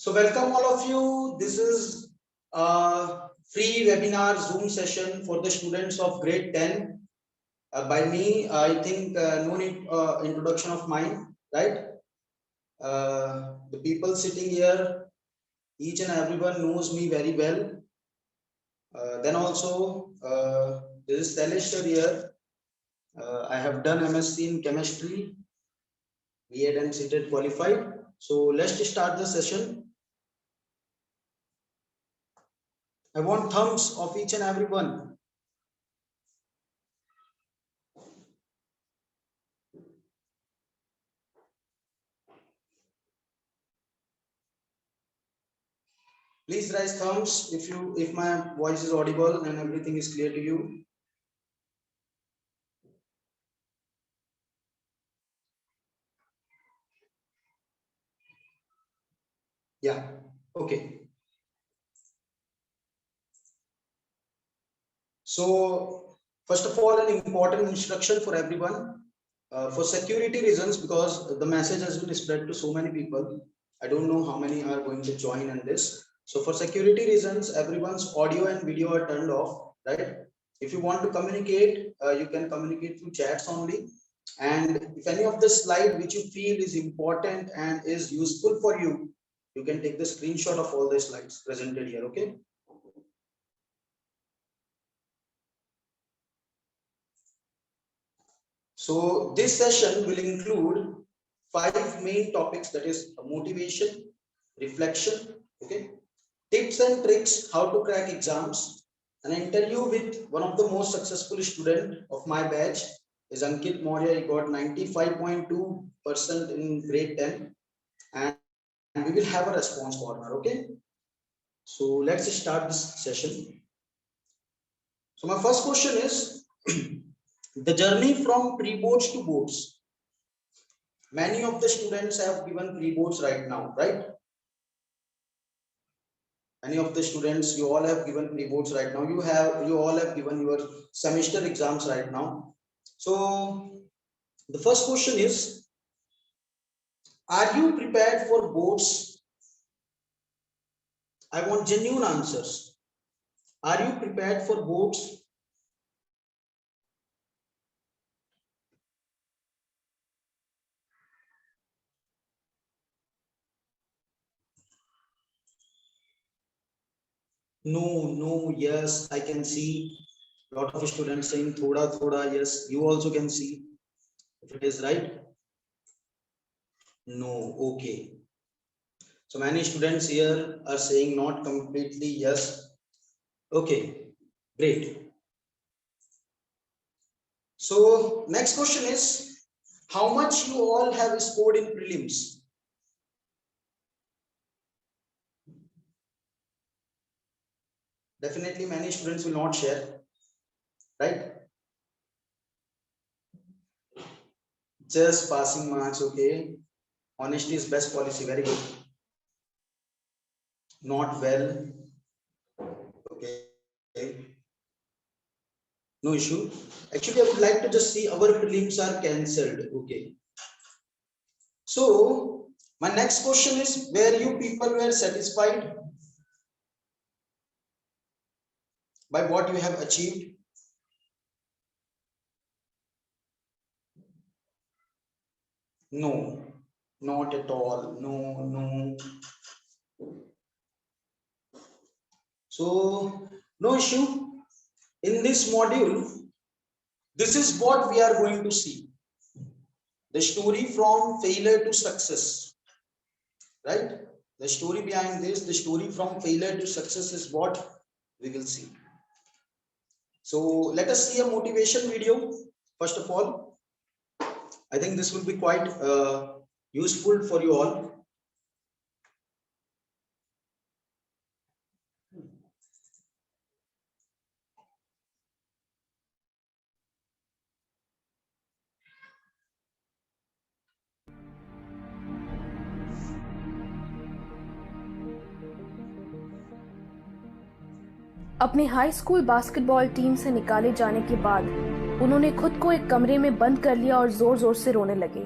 So welcome all of you. This is a free webinar Zoom session for the students of grade 10 by me. I think no need introduction of mine, right? The people sitting here, each and everyone knows me very well. Then also, this is Shailesh here. I have done MSc in chemistry, B.Ed and CTET qualified. So let's start the session. I want thumbs of each and every one. Please raise thumbs if my voice is audible and everything is clear to you. Yeah, okay. So first of all, an important instruction for everyone. For security reasons, because the message has been spread to so many people, I don't know how many are going to join in this. So for security reasons, everyone's audio and video are turned off, right? If you want to communicate, you can communicate through chats only. And if any of the slide which you feel is important and is useful for you, you can take the screenshot of all the slides presented here, okay? So this session will include 5 main topics, that is motivation, reflection, okay, tips and tricks how to crack exams, an interview with one of the most successful student of my batch is Ankit Maurya. He got 95.2% in grade 10, and we will have a response corner, okay? So let's start this session. So my first question is the journey from pre-boards to boards. Many of the students have given pre-boards right now, right? Many of the students, you all have given pre-boards right now. You all have given your semester exams right now. So the first question is, are you prepared for boards? I want genuine answers. Are you prepared for boards? No, yes, I can see a lot of students saying thoda, yes, you also can see if it is right. No, okay. So many students here are saying not completely yes. Okay, great. So next question is, how much you all have scored in prelims? Definitely many students will not share, right? Just passing marks, okay. Honesty is best policy, very good. Not well, okay. No issue. Actually, I would like to just see our prelims are cancelled, okay. So my next question is, where you people were satisfied by what you have achieved? No, not at all. No. So no issue. In this module, this is what we are going to see. The story from failure to success, right? The story behind this, the story from failure to success is what we will see. So let us see a motivation video. First of all, I think this will be quite useful for you all. अपनी high school basketball team से निकाले जाने के बाद उन्होंने खुद को एक कमरे में बंद कर लिया और जोर जोर से रोने लगे।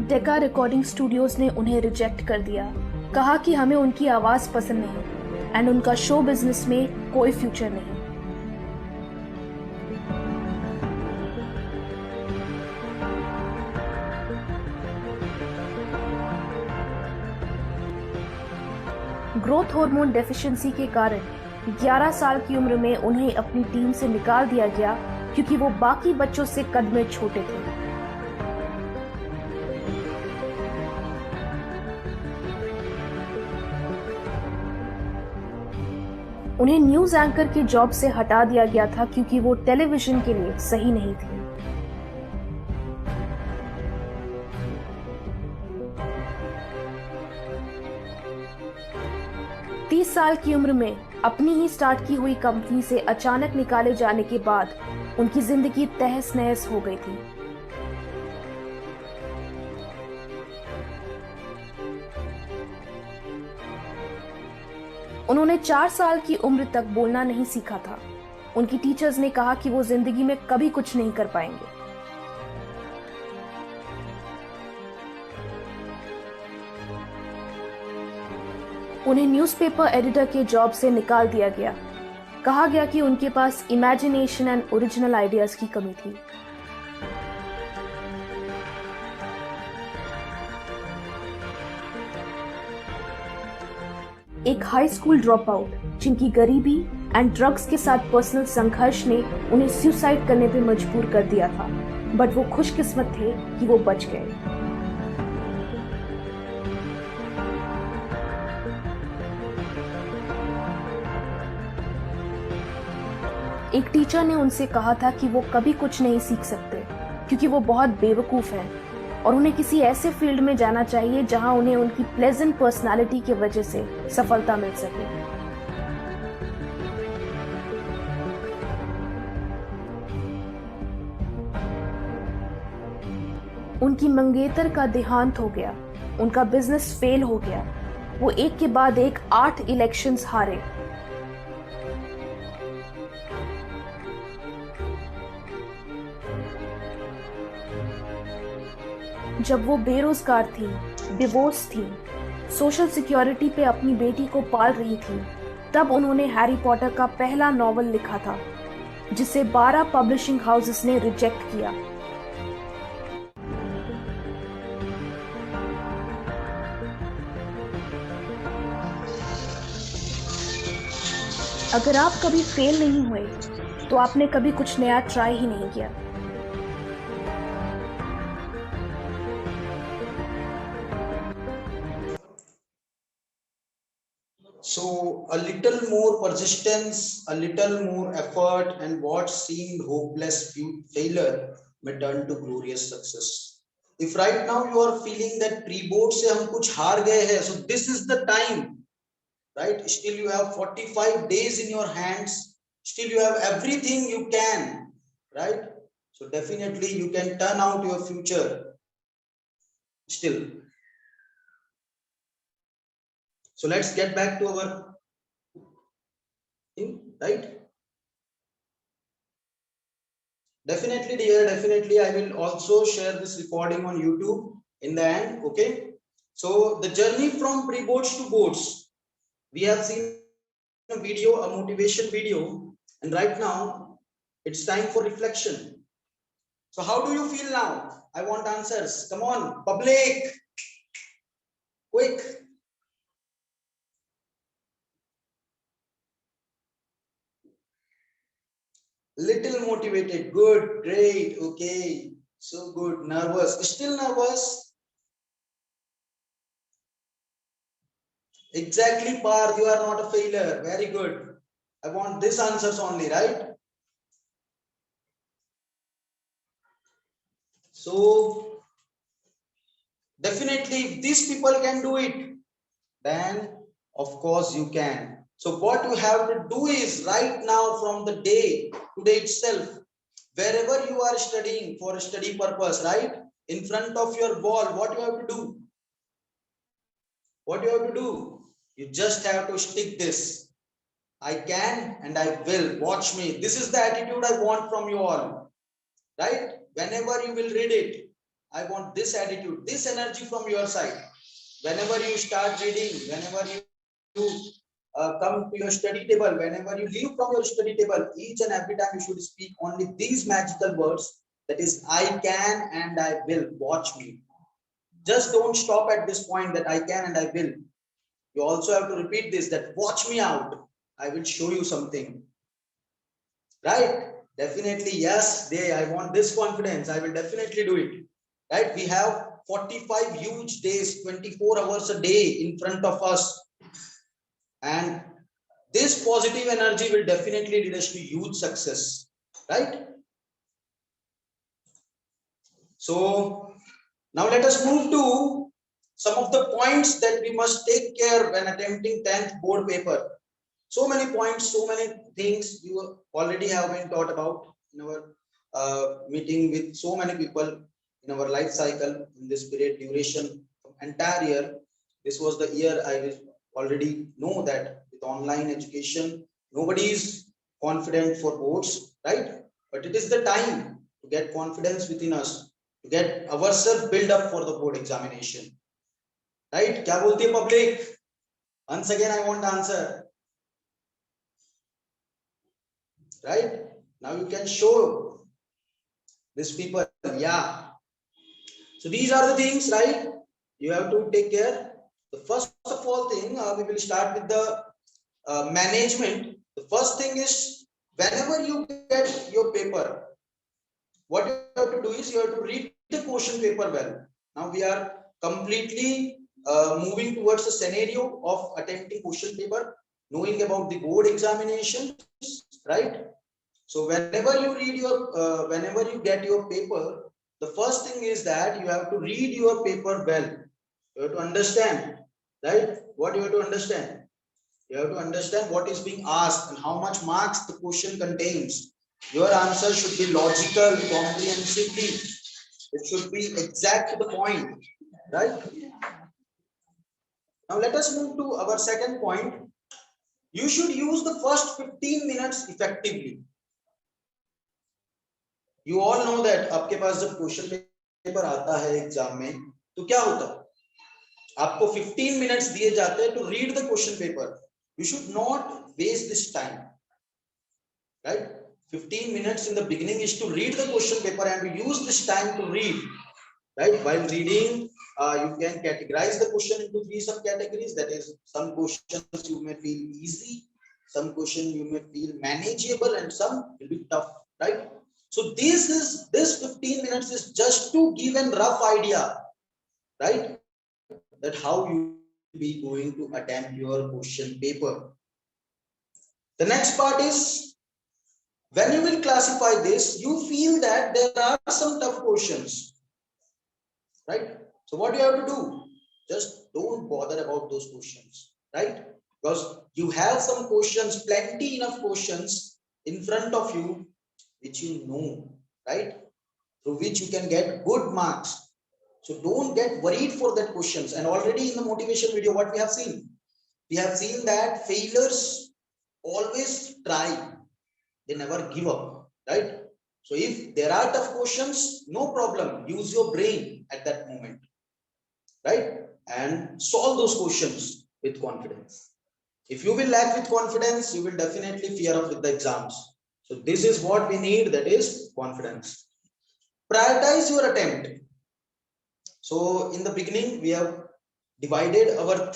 डेका रिकॉर्डिंग स्टूडियोज ने उन्हें रिजेक्ट कर दिया, कहा कि हमें उनकी आवाज पसंद नहीं एंड उनका शो बिजनेस में कोई फ्यूचर नहीं। ग्रोथ हार्मोन डेफिशिएंसी के कारण 11 साल की उम्र में उन्हें अपनी टीम से निकाल दिया गया क्योंकि वो बाकी बच्चों से कद में छोटे थे। उन्हें न्यूज एंकर की जॉब से हटा दिया गया था क्योंकि वो टेलीविजन के लिए सही नहीं थे। तीस साल की उम्र में अपनी ही स्टार्ट की हुई कंपनी से अचानक निकाले जाने के बाद उनकी जिंदगी तहस नहस हो गई थी। उन्होंने 4 साल की उम्र तक बोलना नहीं सीखा था। उनकी टीचर्स ने कहा कि वो जिंदगी में कभी कुछ नहीं कर पाएंगे। उन्हें न्यूज़पेपर एडिटर के जॉब से निकाल दिया गया। कहा गया कि उनके पास इमेजिनेशन एंड ओरिजिनल आइडियाज की कमी थी। एक हाई स्कूल ड्रॉप आउट जिनकी गरीबी एंड ड्रग्स के साथ पर्सनल संघर्ष ने उन्हें सुसाइड करने पे मजबूर कर दिया था, बट वो खुशकिस्मत थे कि वो बच गए। एक टीचर ने उनसे कहा था कि वो कभी कुछ नहीं सीख सकते क्योंकि वो बहुत बेवकूफ हैं और उन्हें किसी ऐसे फील्ड में जाना चाहिए जहां उन्हें उनकी प्लेजेंट पर्सनालिटी की वजह से सफलता मिल सके। उनकी मंगेतर का देहांत हो गया, उनका बिजनेस फेल हो गया, वो एक के बाद एक 8 इलेक्शंस हारे। जब वो बेरोजगार थी, डिवोर्स थी, सोशल सिक्योरिटी पे अपनी बेटी को पाल रही थी, तब उन्होंने हैरी पॉटर का पहला नॉवल लिखा था जिसे 12 पब्लिशिंग हाउसेस ने रिजेक्ट किया। अगर आप कभी फेल नहीं हुए तो आपने कभी कुछ नया ट्राई ही नहीं किया। So a little more persistence, a little more effort, and what seemed hopeless failure may turn to glorious success. If right now you are feeling that pre-board se hum kuch haar gaye hai, so this is the time, right? Still you have 45 days in your hands. Still you have everything you can, right? So definitely you can turn out your future still. So let's get back to our thing, right? Definitely, dear, definitely. I will also share this recording on YouTube in the end. Okay. So the journey from pre-boards to boards, we have seen a video, a motivation video, and right now it's time for reflection. So how do you feel now? I want answers. Come on, public, quick. Little motivated. Good, great, okay. So good. Nervous. Still nervous? Exactly, Parth. You are not a failure. Very good. I want these answers only, right? So, definitely, if these people can do it, then of course you can. So what you have to do is right now from the day, today itself, wherever you are studying for a study purpose, right? In front of your wall, what you have to do? What you have to do? You just have to stick this. I can and I will. Watch me. This is the attitude I want from you all. Right? Whenever you will read it, I want this attitude, this energy from your side. Whenever you start reading, whenever you come to your study table, whenever you leave from your study table, each and every time you should speak only these magical words, that is, I can and I will. Watch me. Just don't stop at this point that I can and I will. You also have to repeat this, that watch me out. I will show you something. Right? Definitely, yes, I want this confidence. I will definitely do it. Right? We have 45 huge days, 24 hours a day in front of us. And this positive energy will definitely lead us to huge success. Right? So now let us move to some of the points that we must take care when attempting 10th board paper. So many points, so many things you already have been taught about in our meeting with so many people in our life cycle in this period duration entire year. This was the year I already know that with online education, nobody is confident for boards, right? But it is the time to get confidence within us, to get ourselves built up for the board examination, right? क्या बोलती है public? Once again, I want to answer. Right now you can show these people, yeah. So these are the things, right? You have to take care. The first of all thing, we will start with the management. The first thing is, whenever you get your paper, what you have to do is you have to read the question paper well. Now we are completely moving towards the scenario of attempting question paper, knowing about the board examinations, right? So whenever you read your, whenever you get your paper, the first thing is that you have to read your paper well. You have to understand, right? What you have to understand? You have to understand what is being asked and how much marks the question contains. Your answer should be logical, comprehensively. It should be exact to the point, right? Now let us move to our second point. You should use the first 15 minutes effectively. You all know that आपके पास जब question paper आता है exam में तो क्या होता है, आपको 15 मिनट्स दिए जाते हैं to read the question paper. You should not waste this time, right? 15 minutes in the beginning is to read the question paper and to use this time to read, right? While reading, you can categorize the question into 3 subcategories. That is, some questions you may feel easy, some question you may feel manageable, and some will be tough, right? So this 15 minutes is just to give a rough idea, right? That how you will be going to attempt your question paper. The next part is, when you will classify this, you feel that there are some tough questions, right? So what you have to do? Just don't bother about those questions, right? Because you have some questions, plenty enough questions in front of you, which you know, right? Through which you can get good marks. So don't get worried for that questions. And already in the motivation video, what we have seen? We have seen that failures always try. They never give up, right? So if there are tough questions, no problem. Use your brain at that moment, right? And solve those questions with confidence. If you will lack with confidence, you will definitely fear up with the exams. So this is what we need, that is confidence. Prioritize your attempt. So in the beginning, we have divided our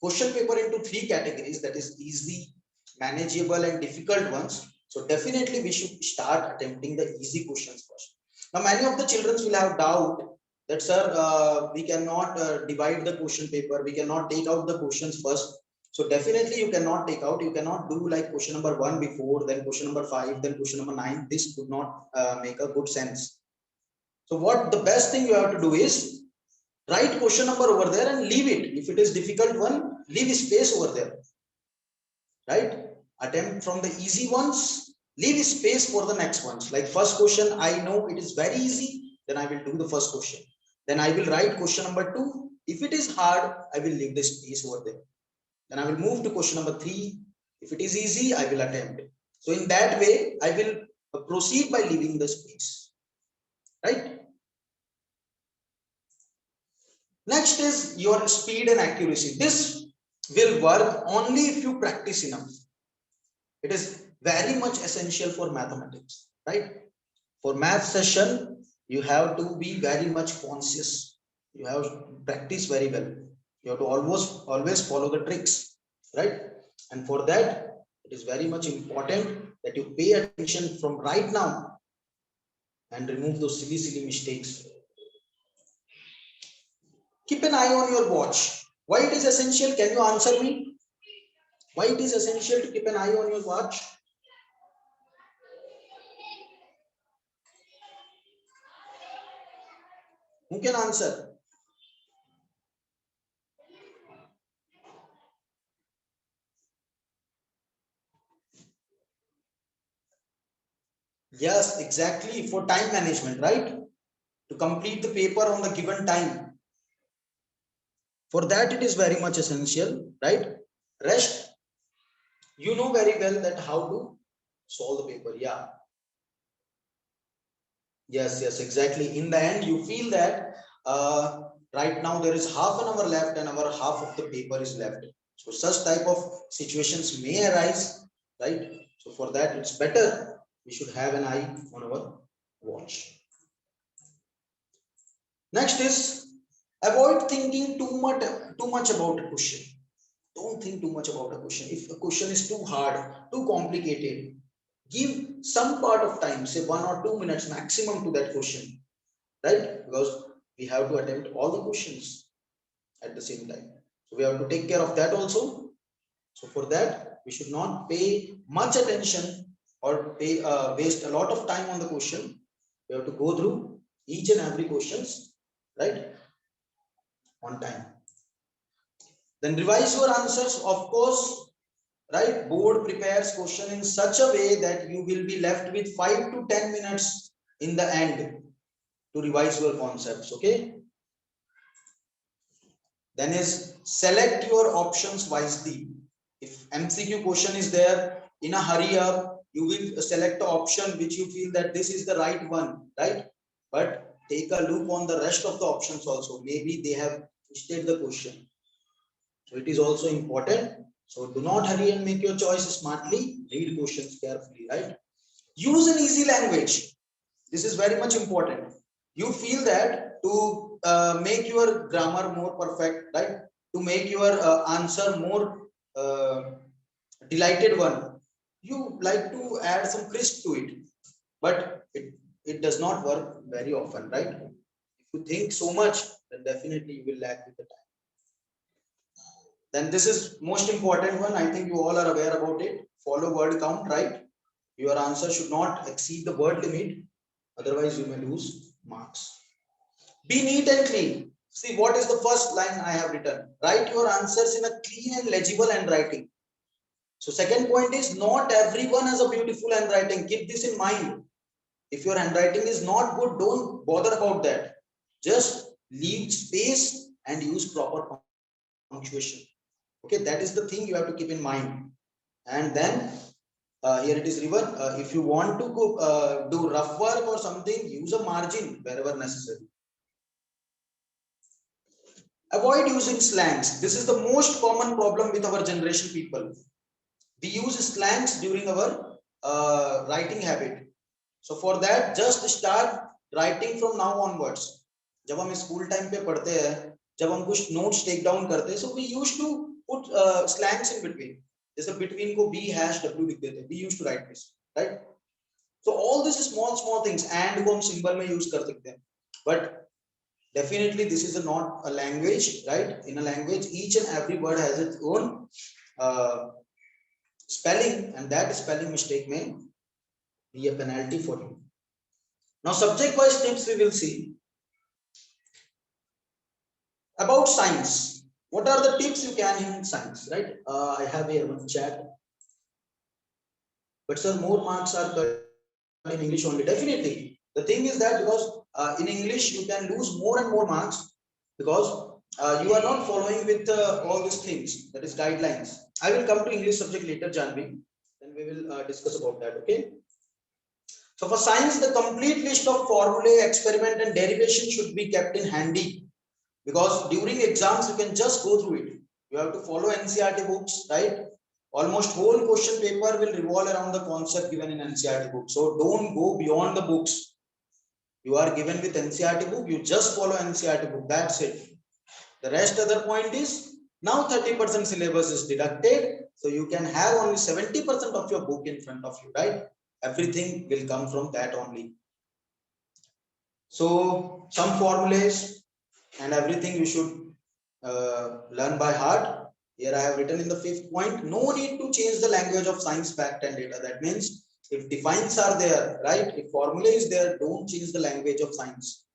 question paper into 3 categories, that is easy, manageable, and difficult ones. So definitely we should start attempting the easy questions first. Now many of the children will have doubt that, sir, we cannot divide the question paper, we cannot take out the questions first. So definitely you cannot take out, you cannot do like question number 1 before, then question number 5, then question number 9. This would not make a good sense. So what the best thing you have to do is write question number over there and leave it. If it is difficult one, leave space over there, right? Attempt from the easy ones, leave space for the next ones. Like first question, I know it is very easy, then I will do the first question. Then I will write question number 2. If it is hard, I will leave the space over there. Then I will move to question number 3. If it is easy, I will attempt it. So in that way, I will proceed by leaving the space, right? Next is your speed and accuracy. This will work only if you practice enough. It is very much essential for mathematics, right? For math session, you have to be very much conscious. You have to practice very well. You have to always follow the tricks, right? And for that, it is very much important that you pay attention from right now and remove those silly mistakes. Keep an eye on your watch. Why it is essential? Can you answer me? Why it is essential to keep an eye on your watch? Who can answer? Yes, exactly, for time management, right? To complete the paper on the given time. For that, it is very much essential, right? Rest, you know very well that how to solve the paper. Yeah. Yes, exactly. In the end, you feel that right now there is half an hour left and our half of the paper is left. So such type of situations may arise, right? So for that, it's better we should have an eye on our watch. Next is avoid thinking too much about a question. Don't think too much about a question. If a question is too hard, too complicated, give some part of time, say 1 or 2 minutes maximum to that question, right? Because we have to attempt all the questions at the same time. So we have to take care of that also. So for that, we should not pay much attention or waste a lot of time on the question. We have to go through each and every questions, right, on time. Then revise your answers, of course, right? Board prepares question in such a way that you will be left with 5 to 10 minutes in the end to revise your concepts, okay? Then is select your options wisely. If MCQ question is there, in a hurry up, you will select the option which you feel that this is the right one, right? But take a look on the rest of the options also. Maybe they have stated the question. So it is also important. So do not hurry and make your choice smartly. Read questions carefully, right? Use an easy language. This is very much important. You feel that to make your grammar more perfect, right? To make your answer more delighted one, you like to add some crisp to it, but it does not work very often, right? If you think so much, then definitely you will lag with the time. Then this is most important one. I think you all are aware about it. Follow word count, right? Your answer should not exceed the word limit. Otherwise, you may lose marks. Be neat and clean. See, what is the first line I have written? Write your answers in a clean and legible handwriting. So second point is not everyone has a beautiful handwriting. Keep this in mind. If your handwriting is not good, don't bother about that. Just leave space and use proper punctuation. Okay, that is the thing you have to keep in mind. And then here it is written, if you want to do rough work or something, use a margin wherever necessary. Avoid using slangs. This is the most common problem with our generation people. We use slangs during our writing habit. So for that, just start writing from now onwards. जब हम school time पे पढ़ते हैं, जब हम कुछ notes take down करते हैं, so we used to put slangs in between. जैसे between को b hash w लिख देते हैं. We used to write this, right? So all these small things and को हम symbol में use कर सकते हैं. But definitely this is not a language, right? In a language, each and every word has its own spelling, and that spelling mistake may be a penalty for you. Now, subject-wise tips we will see. About science, what are the tips you can in science, right? I have here one chat. But sir, more marks are cut in English only. Definitely. The thing is that because in English you can lose more and more marks because you are not following with all these things, that is guidelines. I will come to English subject later, Janvi. Then we will discuss about that, okay? So for science, the complete list of formulae, experiment and derivation should be kept in handy. because during exams you can just go through it. You have to follow NCERT books, right? Almost whole question paper will revolve around the concept given in NCERT book. So don't go beyond the books. You are given with NCERT book, you just follow NCERT book. That's it. The rest other point is now 30% syllabus is deducted. So you can have only 70% of your book in front of you, right? Everything will come from that only. So some formulas and everything you should learn by heart. Here I have written in the 5th point, no need to change the language of science, fact and data. That means if defines are there, right? If formula is there, don't change the language of science.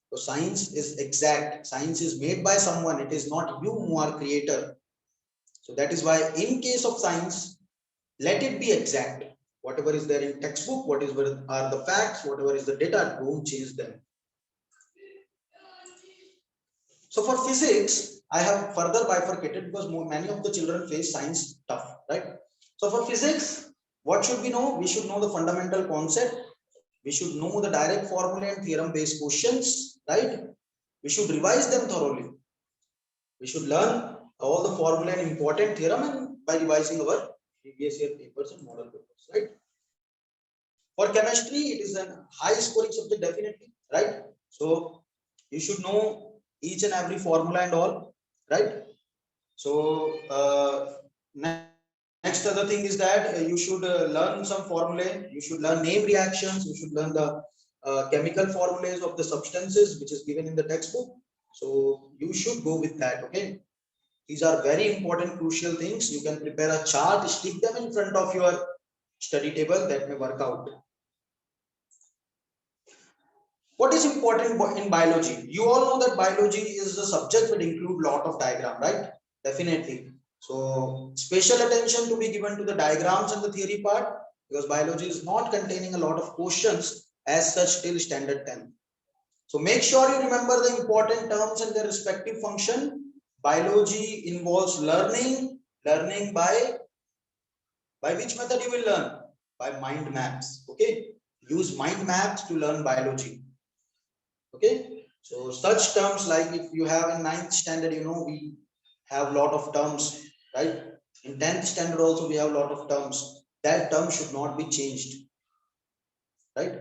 So science is exact. Science is made by someone. It is not you who are creator. So that is why in case of science, let it be exact. Whatever is there in textbook, whatever are the facts, whatever is the data, don't change them. So for physics, I have further bifurcated because many of the children face science tough, right? So for physics, what should we know? We should know the fundamental concept. We should know the direct formula and theorem based questions, right? We should revise them thoroughly. We should learn all the formula and important theorem and by revising our previous year papers and model papers, right? For chemistry, it is a high scoring subject definitely, right? So you should know each and every formula and all, right? So next other thing is that you should learn some formulae. You should learn name reactions. You should learn the chemical formulas of the substances which is given in the textbook. So you should go with that. Okay, these are very important, crucial things. You can prepare a chart, stick them in front of your study table. That may work out. What is important in biology? You all know that biology is a subject that include lot of diagram, right? Definitely. So special attention to be given to the diagrams and the theory part, because biology is not containing a lot of questions as such till standard 10. So make sure you remember the important terms and their respective function. Biology involves learning by which method you will learn? By mind maps. Okay, use mind maps to learn biology. Okay, so such terms like if you have in 9th standard, you know, we have lot of terms, right? In 10th standard also we have a lot of terms. That term should not be changed, right?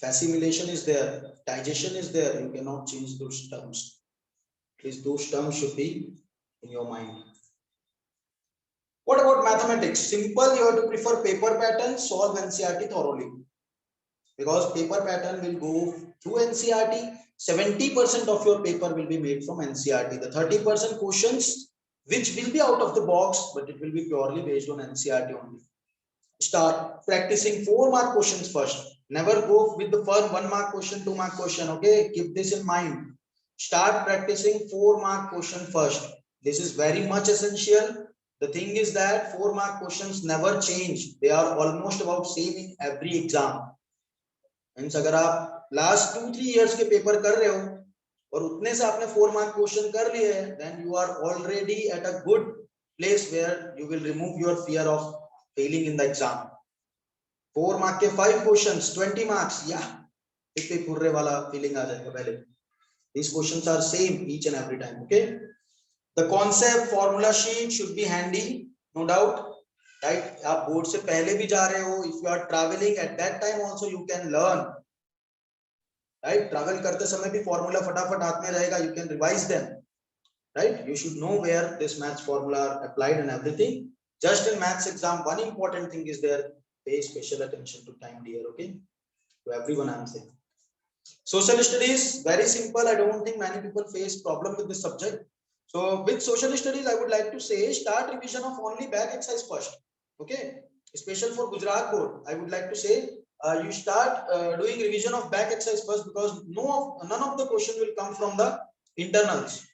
Assimilation is there, digestion is there, you cannot change those terms. At least those terms should be in your mind. What about mathematics? Simple, you have to prefer paper pattern, solve NCERT thoroughly. Because paper pattern will go through NCERT, 70% of your paper will be made from NCERT. The 30% questions which will be out of the box, but it will be purely based on NCERT only. Start practicing 4-mark questions first. Never go with the first 1-mark question, 2-mark question. Okay, keep this in mind. Start practicing 4-mark question first. This is very much essential. The thing is that 4-mark questions never change. They are almost about same in every exam. Means अगर आप last 2-3 years के paper कर रहे हो और उतने से आपने 4-mark क्वेश्चन कर लिए हैं, then you are already at a good place where you will remove your fear of failing in the exam. 4-mark के 5 questions 20 marks, yeah, इतने पूरे वाला feeling आ जाएगा पहले. These questions are same each and every time. Okay, the concept formula sheet should be handy, no doubt. Right, आप board से पहले भी जा रहे हो, if you are traveling at that time also you can learn, right? Travel करते समय भी formula फटाफट हाथ में रहेगा, you can revise them, right? You should know where this maths formula are applied and everything. Just in maths exam, one important thing is there, pay special attention to time, dear. Okay, to everyone I'm saying. Social studies, very simple. I don't think many people face problem with this subject. So with social studies, I would like to say start revision of only back exercise first. Okay, special for Gujarat board, I would like to say you start doing revision of back exercise first, because none of the question will come from the internals.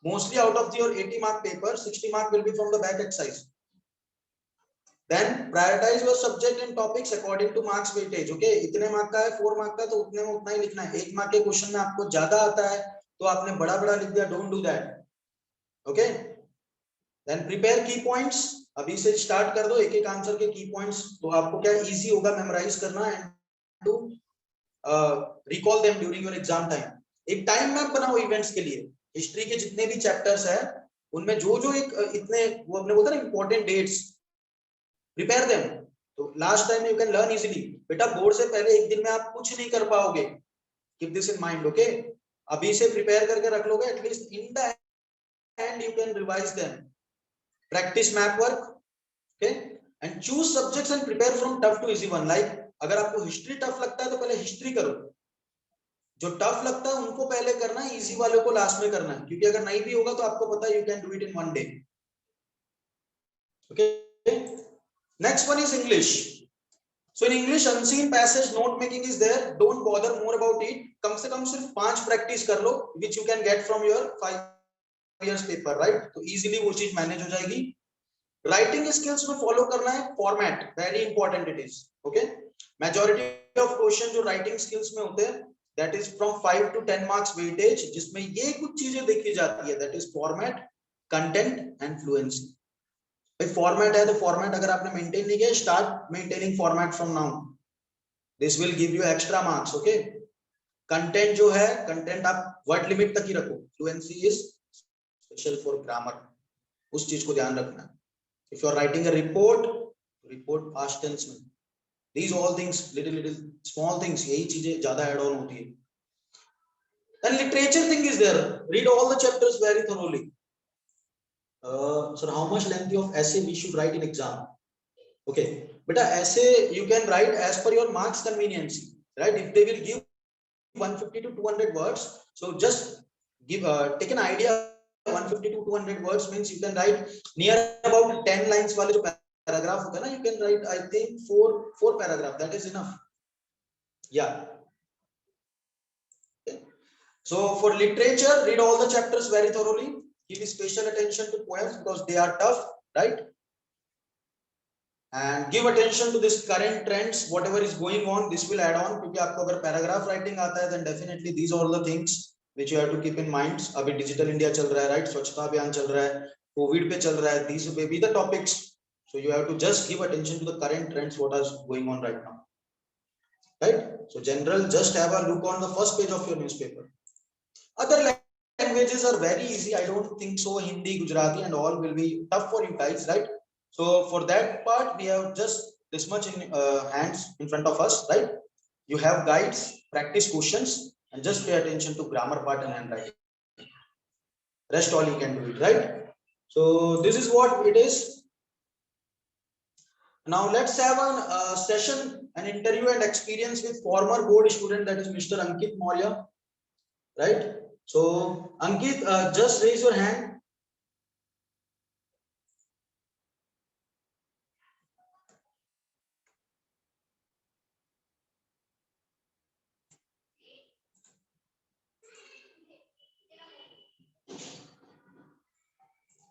Mostly out of your 80-mark paper, 60 mark will be from the back exercise. Then prioritize your subject and topics according to marks weightage. Okay, इतने mark का है, 4 mark का, तो उतने में उतना ही लिखना है. 1 मार्क के क्वेश्चन में आपको ज्यादा आता है तो आपने बड़ा बड़ा लिख दिया. Don't do that. Okay, then prepare की पॉइंट्स. अभी से स्टार्ट कर दो एक एक आंसर के की पॉइंट्स, तो आपको क्या इजी होगा मेमोराइज करना and to recall them during your exam time. एक टाइम मैप बनाओ इवेंट्स के लिए. हिस्ट्री के जितने भी चैप्टर्स है उनमें जो जो एक इतने वो अपने बोलते हैं ना इंपॉर्टेंट डेट्स, प्रिपेयर देम, तो last time you can learn easily. बेटा बोर्ड से पहले एक दिन में आप कुछ नहीं कर पाओगे, keep this in mind, okay. अभी से प्रिपेयर करके रख लोगे, at least in the end you can revise them, practice map work, okay, and choose subjects and prepare from tough to easy one. Like अगर आपको हिस्ट्री टफ लगता है तो पहले हिस्ट्री करो, जो टफ लगता है उनको पहले करना है, इजी वाले को लास्ट में करना है, क्योंकि अगर नहीं भी होगा तो आपको पता है you can do it in one day, okay. Next one is English. So in English unseen passage note making is there, don't bother more about it, कम से कम सिर्फ 5 प्रैक्टिस कर लो which you can get from your 5 years paper, right, तो easily वो चीज manage हो जाएगी। राइटिंग स्किल्स में फॉलो करना है format, very important it is, okay. Majority of question जो राइटिंग स्किल्स में होते हैं that is from 5 to 10 marks weightage, जिसमें ये कुछ चीजें देखी जाती है, that is format, content and fluency. भाई फॉर्मेट है तो फॉर्मेट अगर आपने मेंटेन नहीं किया, start maintaining format from now, this will give you extra marks, okay. Content जो है, कंटेंट आप वर्ड लिमिट तक ही रखो, fluency is special for grammar, उस चीज को ध्यान रखना है। If you are writing a report, report past tense में, these all things, little small things, यही चीजें ज्यादा ऐड ऑन होती है। then literature thing is there, read all the chapters very thoroughly. Sir, how much length of essay we should write in exam? Okay, beta essay you can write as per your marks convenience, right? If they will give 150 to 200 words, so just give take an idea, 150 to 200 words means you can write near about 10 lines वाले जो paragraph होता है ना, you can write I think four paragraph, that is enough, yeah. Okay. So for literature, read all the chapters very thoroughly, give special attention to poems because they are tough, right, and give attention to this current trends, whatever is going on, this will add on, क्योंकि आपको अगर paragraph writing आता है then definitely these are the things which you have to keep in mind. अभी digital India चल रहा है, right, स्वच्छता अभियान चल रहा है, कोविड पे चल रहा है, these may be the topics, so you have to just give attention to the current trends what is going on right now, right. So general, just have a look on the first page of your newspaper. Other languages are very easy, I don't think so, Hindi, Gujarati and all will be tough for you guys, right. So for that part we have just this much in hands in front of us, right. You have guides, practice questions, and just pay attention to grammar part and handwriting, rest all you can do it, right. So this is what it is. Now let's have a session, an interview and experience with former board student, that is Mr. Ankit Maurya, right. So Ankit, just raise your hand.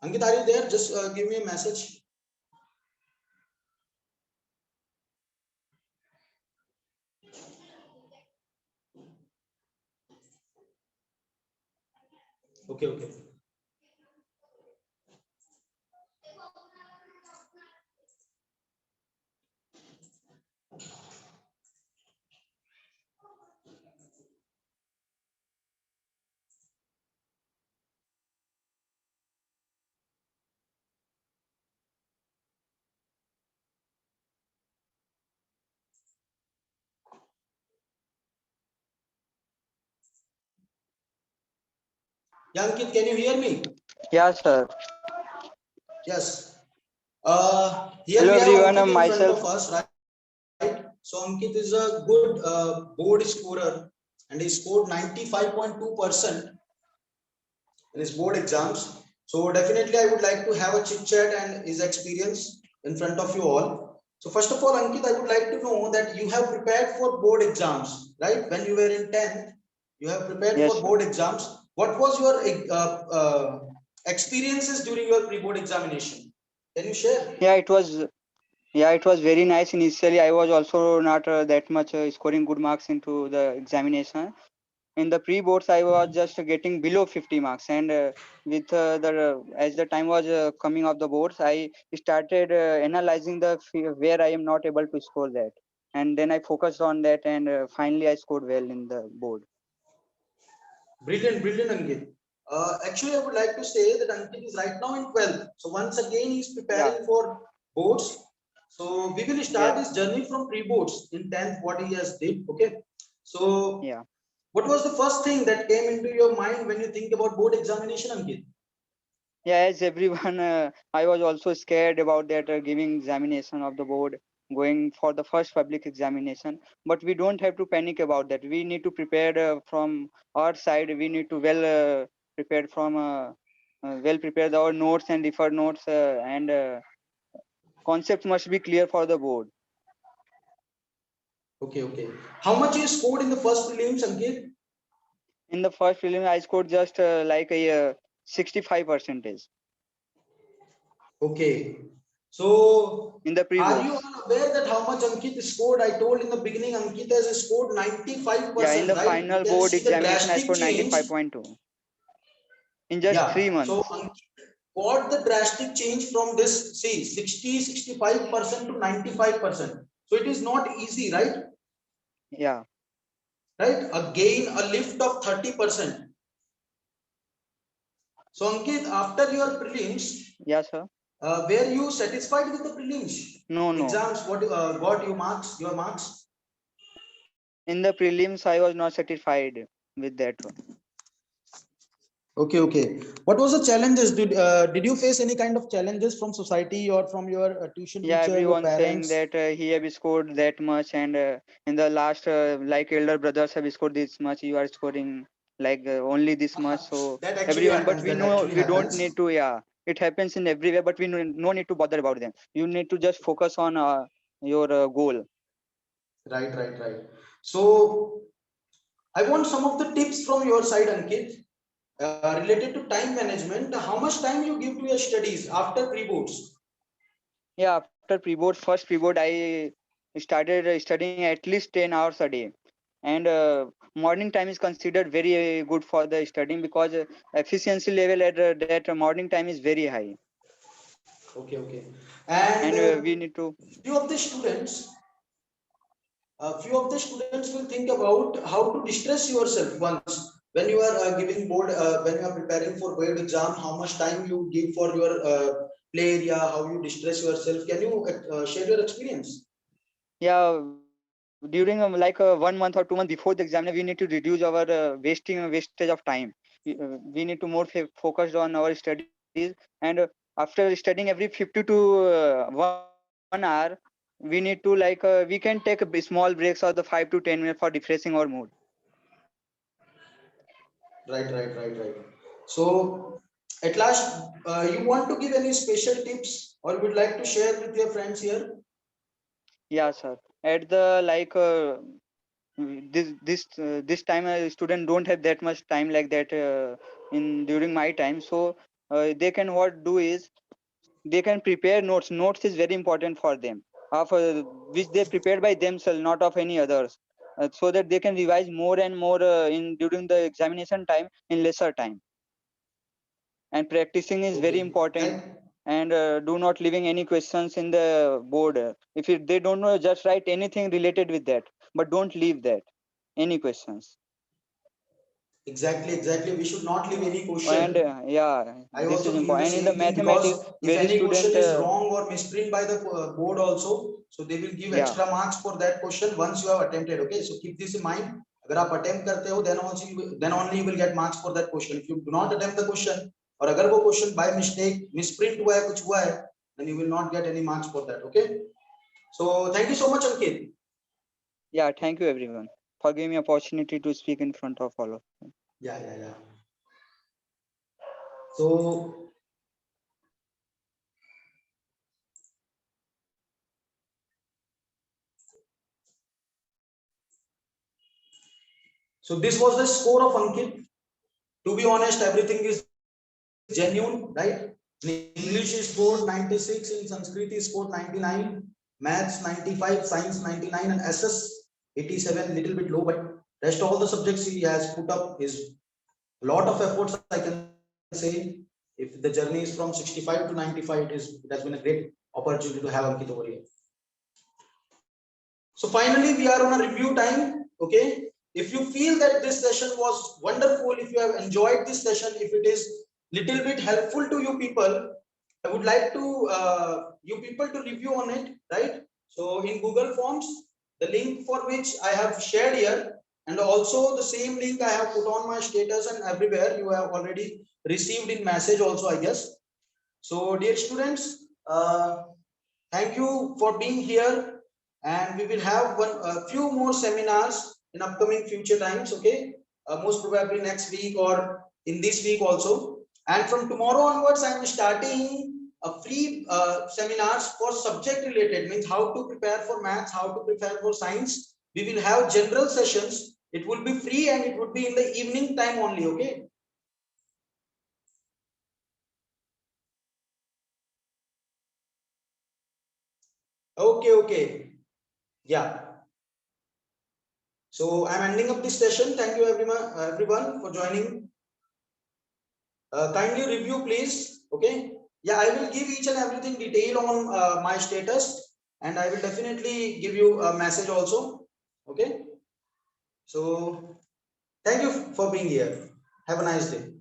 Ankit, are you there? Just give me a message. Okay, okay. Yeah, Ankit, can you hear me? Yeah, sir. Yes. Here Hello we have everyone, Ankit in myself. front of us, right? So Ankit is a good board scorer and he scored 95.2% in his board exams. So definitely I would like to have a chit chat and his experience in front of you all. So first of all, Ankit, I would like to know that you have prepared for board exams, right? When you were in 10th, you have prepared Yes, for sir. board exams. What was your experiences during your pre-board examination? Can you share? Yeah, it was very nice. Initially, I was also not that much scoring good marks into the examination. In the pre-boards, I was just getting below 50 marks, and with as the time was coming of the boards, I started analyzing where I am not able to score that, and then I focused on that, and finally I scored well in the board. Brilliant, brilliant, Ankit. Actually, I would like to say that Ankit is right now in 12th. So once again, he's preparing for boards. So we will start his journey from pre-boards in 10th, what he has did. Okay. So Yeah. what was the first thing that came into your mind when you think about board examination, Ankit? Yeah, as everyone, I was also scared about that giving examination of the board, going for the first public examination. But we don't have to panic about that. We need to prepare from our side. We need to prepared from well prepared our notes and refer notes and concepts must be clear for the board. Okay, okay. How much you scored in the first prelims, Ankit? In the first prelim, I scored just like a 65%. Okay. So In the are you pre-boards. all aware that how much Ankit scored? I told in the beginning, Ankit has scored Yeah, in 95%, the right? We final can board see the examination, I drastic scored change. 95.2 in just 3 Yeah. So months. Ankit got the drastic change from this, see, 65% to 95%. So it is not easy, right? Yeah. Right? Again, a lift of 30%. So Ankit, after your prelims, Yes, sir. were you satisfied with the prelims? No. Exams, what got you marks, your marks? In the prelims, I was not satisfied with that one. Okay, okay. What was the challenges? Did you face any kind of challenges from society or from your tuition Yeah, teacher, your everyone saying parents? that he have scored that much, and in the last, like elder brothers have scored this much, you are scoring like only this much. So That actually everyone, but happens. we That know actually we don't happens. need to. Yeah, it happens in everywhere, but we no need to bother about them. You need to just focus on your goal. Right, right, right. So I want some of the tips from your side, Ankit, related to time management. How much time you give to your studies after pre-boards? Yeah, after pre-board, first pre-board, I started studying at least 10 hours a day. And morning time is considered very good for the studying because efficiency level at that morning time is very high. Okay, okay. And And we need to, few of the students, will think about how to distress yourself once when you are giving board, when you are preparing for board exam. How much time you give for your play area? How you distress yourself? Can you share your experience? yeah, during like 1 month or 2 months before the exam, we need to reduce our wastage of time. We need to more focused on our studies. And after studying every 50 to 1 hour, we need to like we can take small breaks of the 5 to 10 minutes for refreshing our mood. Right, right, right, right. So at last, you want to give any special tips or would like to share with your friends here? Yeah, sir. At the like this time a student don't have that much time like that in during my time. So they can what do is they can prepare notes. Notes is very important for them, of which they prepared by themselves, not of any others, so that they can revise more and more in during the examination time in lesser time. And practicing is very Okay. important. And do not leaving any questions in the board. If they don't know, just write anything related with that, but don't leave that any questions. Exactly, exactly. We should not leave any And question. yeah, I this is also feel the important. And in the same thing because mathematics, if very any question student, is wrong or misprint by the board also, so they will give yeah, extra marks for that question once you have attempted. Okay, so keep this in mind. अगर आप attempt करते हो, then only you will get marks for that question. If you do not attempt the question, और अगर वो question by mistake misprint हुआ है, कुछ हुआ है, then you will not get any marks for that. Okay. So thank you so much, Ankit. yeah. Thank you everyone for giving me opportunity to speak in front of all of you. Yeah, yeah, yeah. So this was the score of Ankit. To be honest, everything is genuine, right? In English he scored 96, in Sanskrit he scored 99, Maths 95, Science 99, and SS 87, little bit low, but rest all the subjects he has put up his lot of efforts, I can say. If the journey is from 65 to 95, it has been a great opportunity to have Ankit over here. So finally, we are on a review time. Okay, If you feel that this session was wonderful, if you have enjoyed this session, if it is little bit helpful to you people, I would like to you people to review on it, right? So in Google Forms, the link for which I have shared here, and also the same link I have put on my status and everywhere you have already received in message also, I guess. So dear students, thank you for being here, and we will have a few more seminars in upcoming future times. Okay, most probably next week or in this week also. And from tomorrow onwards, I am starting a free seminars for subject related, means how to prepare for maths, how to prepare for science. We will have general sessions. It will be free and it would be in the evening time only. Okay. Okay. Okay. Yeah. So I'm ending up this session. Thank you everyone for joining. Kindly review, please. Okay. Yeah, I will give each and everything detail on my status, and I will definitely give you a message also. Okay. So thank you for being here. Have a nice day.